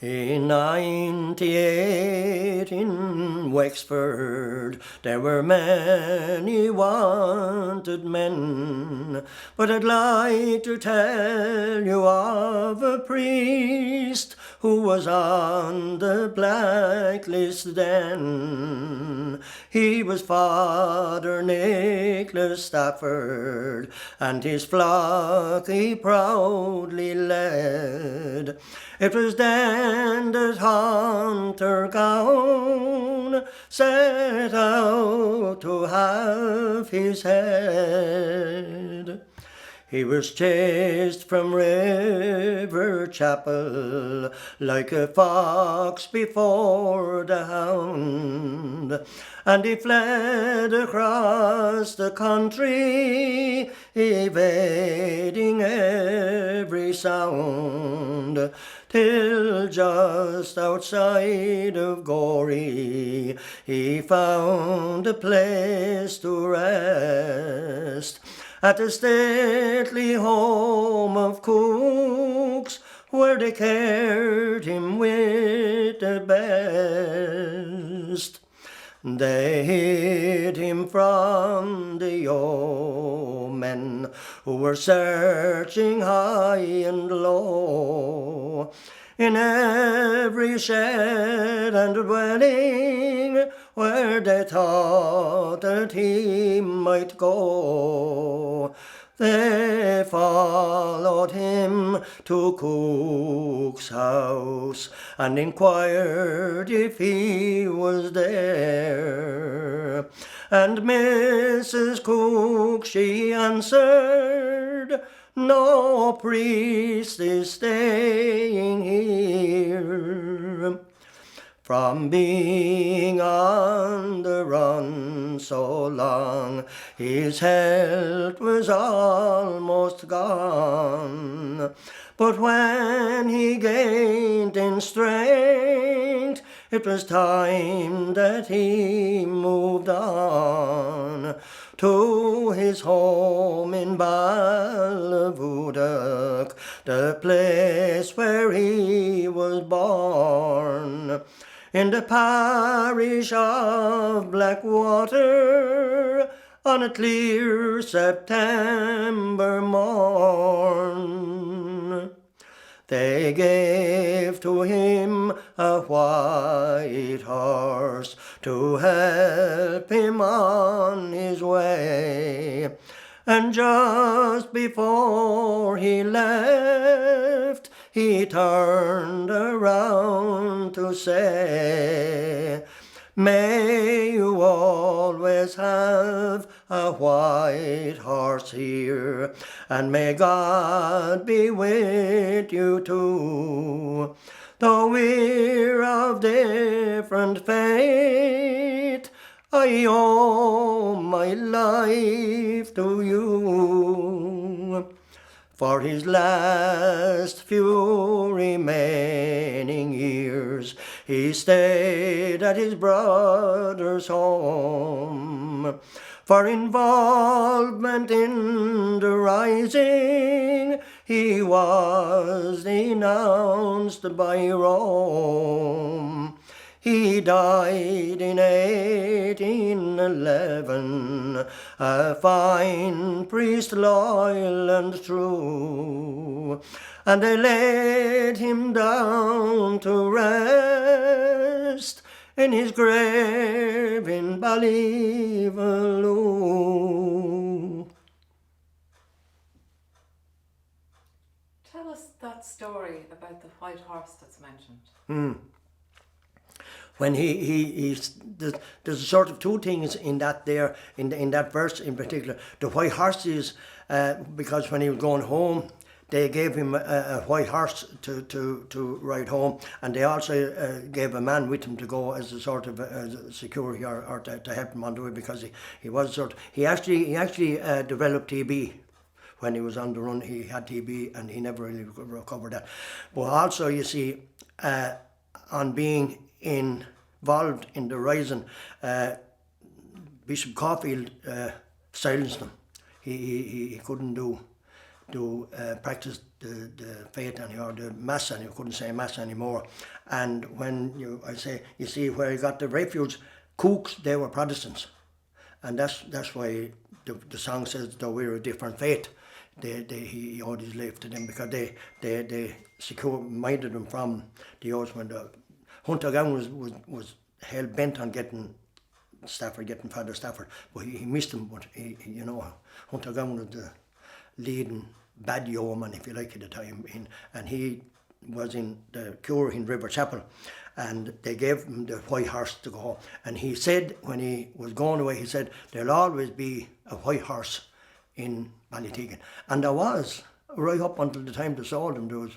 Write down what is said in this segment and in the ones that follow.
In 98 in Wexford there were many wanted men, but I'd like to tell you of a priest who was on the blacklist then. He was Father Nicolas Stafford, and his flock he proudly led. It was then that Hunter Gown set out to have his head. He was chased from River Chapel like a fox before the hound, and he fled across the country, evading every sound, till just outside of Gorey he found a place to rest, at the stately home of Cooks, where they cared him with the best. They hid him from the yeomen who were searching high and low, in every shed and dwelling where they thought that he might go. They followed him to Cook's house and inquired if he was there. And Mrs. Cook, she answered, "No priest is staying here." From being on the run so long, his health was almost gone. But when he gained in strength, it was time that he moved on to his home in Ballavoodock, the place where he was born, in the parish of Blackwater, on a clear September morn. They gave to him a white horse to help him on his way, and just before he left, he turned around to say, "May you always have a white horse here, and may God be with you too. Though we're of different faith, I owe my life to you." For his last few remaining years, he stayed at his brother's home. For involvement in the rising, he was denounced by Rome. He died in 1811, a fine priest, loyal and true, and they laid him down to rest in his grave in Ballyvaloo. Tell us that story about the white horse that's mentioned. When there's sort of two things in that there, in that verse in particular. The white horses, because when he was going home, they gave him a white horse to ride home, and they also gave a man with him to go as a sort of security or to help him on the way, because he actually developed TB. When he was on the run, he had TB and he never really recovered that. But also, you see, on being involved in the rising, Bishop Caulfield silenced him. He couldn't do practice the faith or the mass, and you couldn't say mass anymore. And when you see where he got the refuge, cooks, they were Protestants, and that's why the song says, though we're a different faith, he always lifted them, because they minded them from the oaths. When the Hunter Gowan was hell bent on getting Father Stafford, but he missed him. But Hunter Gowan was the leading bad yeoman, if you like, at the time, and he was in the cure in River Chapel, and they gave him the white horse to go home. And he said, when he was going away, he said, there'll always be a white horse in Ballytegan. And there was, right up until the time they sold him, there was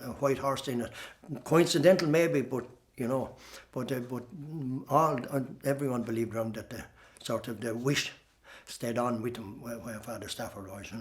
a white horse in it. Coincidental maybe, but everyone believed around that the wish stayed on with him where Father Stafford was,